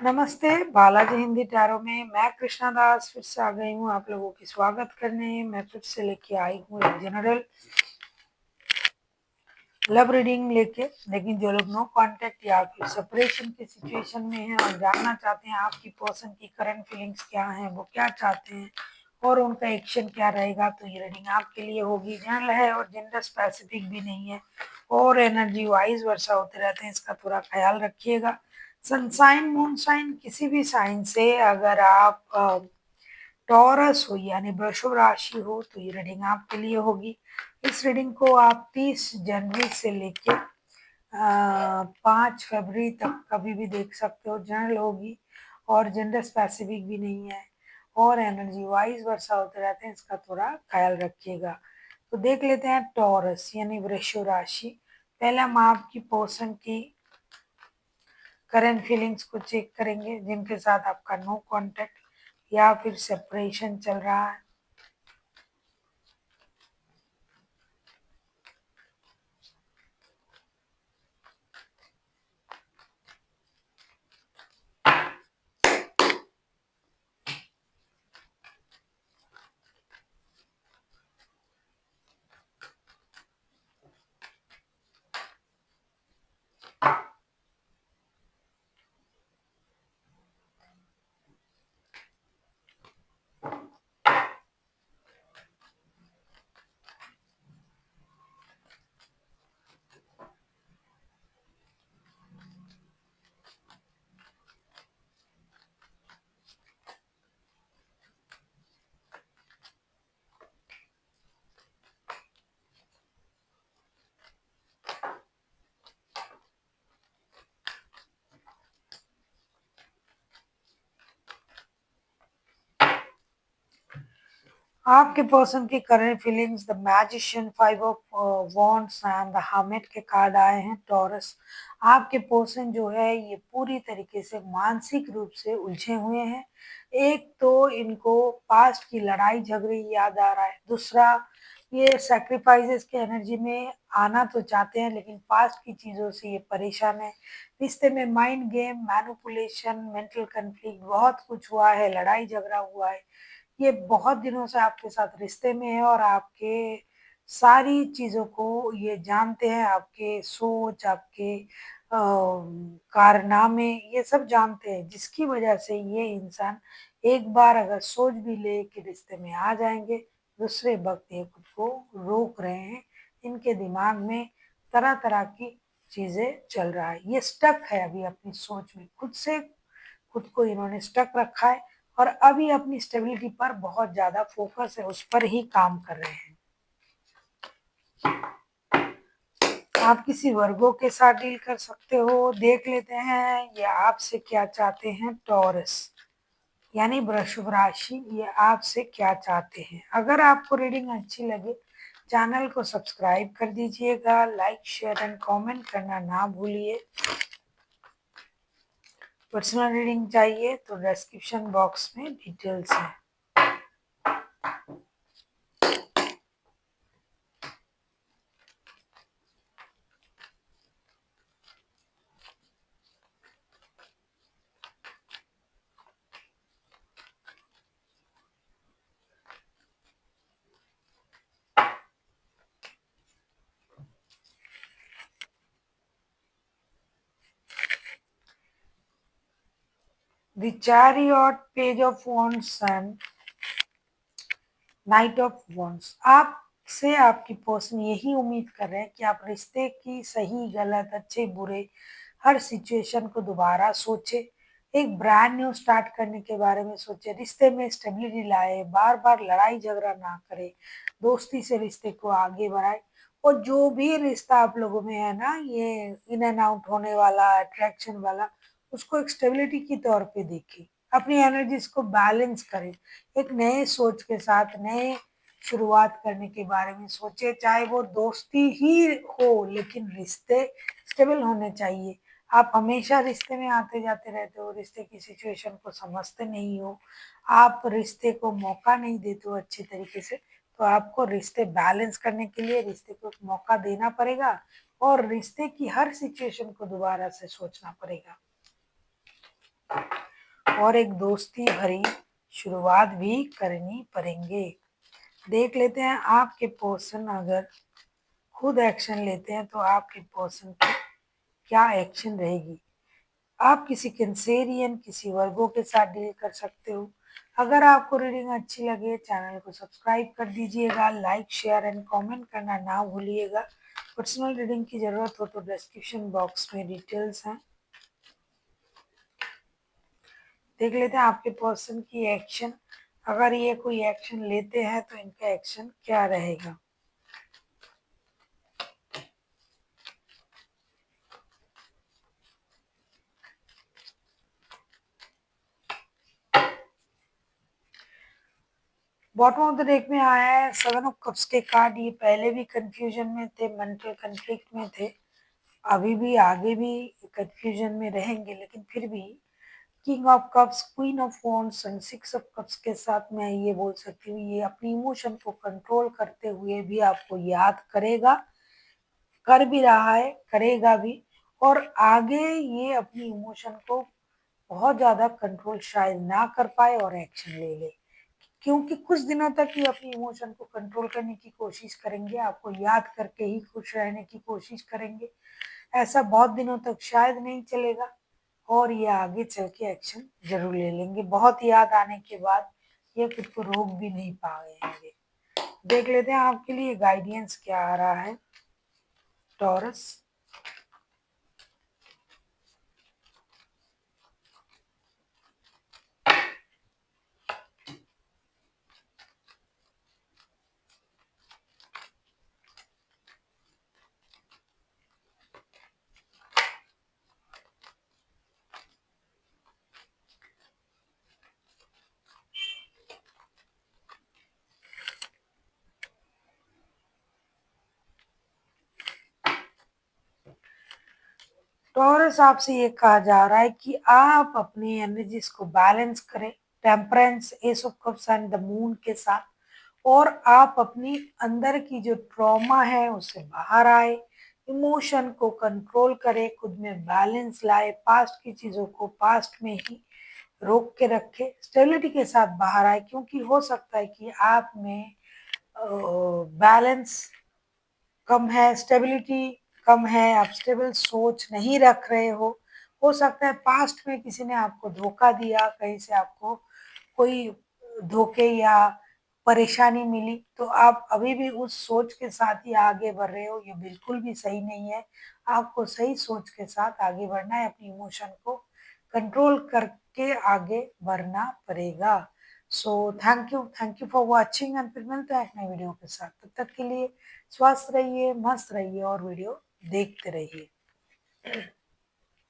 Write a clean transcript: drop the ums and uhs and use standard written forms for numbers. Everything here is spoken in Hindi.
नमस्ते, बालाजी हिंदी टैरो में मैं कृष्णा दास फिर से आ गई हूँ आप लोगों की स्वागत करने। मैं फिर से लेके आई हूँ एक जनरल लव रीडिंग लेके। लेकिन जो लोग नो कांटेक्ट या फिर सेपरेशन की सिचुएशन में हैं और जानना चाहते हैं आपकी पर्सन की करंट फीलिंग्स क्या हैं, वो क्या चाहते हैं और उनका एक्शन क्या रहेगा, तो ये रीडिंग आपके लिए होगी। जनरल है और जेंडर स्पेसिफिक भी नहीं है और एनर्जी वाइज वर्षा होते रहते हैं, इसका थोड़ा ख्याल रखिएगा। सनसाइन मूनसाइन किसी भी साइन से अगर आप टॉरस हो यानी वृषभ राशि हो तो ये रीडिंग आपके लिए होगी। इस रीडिंग को आप 30 जनवरी से लेके 5 फरवरी तक कभी भी देख सकते हो। जनरल होगी और जेंडर स्पेसिफिक भी नहीं है और एनर्जी वाइज वर्षा होते रहते हैं, इसका थोड़ा ख्याल रखिएगा। तो देख लेते हैं टॉरस यानी वृषभ राशि। पहले हम आपकी पर्सन की करंट फीलिंग्स को चेक करेंगे जिनके साथ आपका नो कांटेक्ट या फिर सेपरेशन चल रहा है। आपके पर्सन की current feelings the magician, 5 of wands and the hermit के कार्ड आए हैं। टॉरस, आपके पर्सन जो है ये पूरी तरीके से मानसिक रूप से उलझे हुए हैं। एक तो इनको पास्ट की लड़ाई झगड़े याद आ रहा है, दूसरा ये सैक्रिफाइसेस की एनर्जी में आना तो चाहते हैं लेकिन पास्ट की चीज़ों से ये परेशान है। रिश्ते में mind game, manipulation, mental conflict बहुत कुछ हुआ है, लड़ाई झगड़ा हुआ है। ये बहुत दिनों से आपके साथ रिश्ते में है और आपके सारी चीज़ों को ये जानते हैं, आपके सोच, आपके कारनामे ये सब जानते हैं, जिसकी वजह से ये इंसान एक बार अगर सोच भी ले कि रिश्ते में आ जाएंगे, दूसरे वक्त ये खुद को रोक रहे हैं। इनके दिमाग में तरह तरह की चीज़ें चल रहा है, ये स्टक है अभी अपनी सोच में, खुद को इन्होंने स्टक रखा है और अभी अपनी स्टेबिलिटी पर बहुत ज़्यादा फोकस है, उस पर ही काम कर रहे हैं। आप किसी वर्गों के साथ डील कर सकते हो। देख लेते हैं ये आपसे क्या चाहते हैं। टॉरस यानी वृषभ राशि, ये आपसे क्या चाहते हैं। अगर आपको रीडिंग अच्छी लगे चैनल को सब्सक्राइब कर दीजिएगा, लाइक शेयर एंड कमेंट करना ना भूलिए। पर्सनल रीडिंग चाहिए तो डिस्क्रिप्शन बॉक्स में डिटेल्स है। The Chariot, Page of Wands and night of wands. आपसे आपकी पर्सन यही उम्मीद कर रहे हैं कि आप रिश्ते की सही गलत अच्छे बुरे हर सिचुएशन को दोबारा सोचे, एक ब्रांड न्यू स्टार्ट करने के बारे में सोचे, रिश्ते में स्टेबिलिटी लाए, बार बार लड़ाई झगड़ा ना करे, दोस्ती से रिश्ते को आगे बढ़ाए। और जो भी रिश्ता आप लोगों में है ना, ये इन एंड आउट होने वाला अट्रैक्शन वाला, उसको एक स्टेबिलिटी की तौर पे देखें, अपनी एनर्जीज को बैलेंस करें, एक नए सोच के साथ नए शुरुआत करने के बारे में सोचे। चाहे वो दोस्ती ही हो लेकिन रिश्ते स्टेबल होने चाहिए। आप हमेशा रिश्ते में आते जाते रहते हो, रिश्ते की सिचुएशन को समझते नहीं हो, आप रिश्ते को मौका नहीं देते हो अच्छे तरीके से, तो आपको रिश्ते बैलेंस करने के लिए रिश्ते को एक मौका देना पड़ेगा और रिश्ते की हर सिचुएशन को दोबारा से सोचना पड़ेगा। और एक दोस्ती भरी शुरुआत भी करनी पड़ेंगे। देख लेते हैं आपके पर्सन अगर खुद एक्शन लेते हैं तो आपके पर्सन की क्या एक्शन रहेगी। आप किसी कैंसेरियन किसी वर्गों के साथ डील कर सकते हो। अगर आपको रीडिंग अच्छी लगे चैनल को सब्सक्राइब कर दीजिएगा, लाइक शेयर एंड कमेंट करना ना भूलिएगा। पर्सनल रीडिंग की ज़रूरत हो तो डिस्क्रिप्शन बॉक्स में डिटेल्स हैं। देख लेते हैं आपके पर्सन की एक्शन। अगर ये कोई एक्शन लेते हैं तो इनका एक्शन क्या रहेगा। बॉटम ऑफ द डेक में आया है 7 ऑफ कप्स के कार्ड। ये पहले भी कंफ्यूजन में थे, मेंटल कन्फ्लिक्ट में थे, अभी भी आगे भी कंफ्यूजन में रहेंगे, लेकिन फिर भी king of cups, queen of wands and 6 of cups के साथ मैं ये बोल सकती हूँ ये अपनी इमोशन को कंट्रोल करते हुए भी आपको याद करेगा, कर भी रहा है, करेगा भी। और आगे ये अपनी इमोशन को बहुत ज़्यादा कंट्रोल शायद ना कर पाए और एक्शन ले ले, क्योंकि कुछ दिनों तक ये अपनी इमोशन को कंट्रोल करने की कोशिश करेंगे, आपको याद करके ही खुश रहने की कोशिश करेंगे। ऐसा बहुत दिनों तक शायद नहीं चलेगा और ये आगे चल के एक्शन जरूर ले लेंगे। बहुत याद आने के बाद ये खुद को रोक भी नहीं पाएंगे। देख लेते हैं आपके लिए गाइडेंस क्या आ रहा है टॉरस। टॉरस आपसे ये कहा जा रहा है कि आप अपनी एनर्जीज को बैलेंस करें temperance, S of cups and the moon के साथ, और आप अपनी अंदर की जो ट्रॉमा है उससे बाहर आए, इमोशन को कंट्रोल करें, खुद में बैलेंस लाए, पास्ट की चीज़ों को पास्ट में ही रोक के रखे, स्टेबिलिटी के साथ बाहर आए, क्योंकि हो सकता है कि आप में बैलेंस कम है, स्टेबिलिटी कम है, आप स्टेबल सोच नहीं रख रहे हो सकता है पास्ट में किसी ने आपको धोखा दिया, कहीं से आपको कोई धोखे या परेशानी मिली, तो आप अभी भी उस सोच के साथ ही आगे बढ़ रहे हो, ये बिल्कुल भी सही नहीं है। आपको सही सोच के साथ आगे बढ़ना है, अपनी इमोशन को कंट्रोल करके आगे बढ़ना पड़ेगा। So thank you for watching and फिर मिलते हैं एक नए वीडियो के साथ। तब तक के लिए स्वस्थ रहिए, मस्त रहिए और वीडियो देखते रहिए।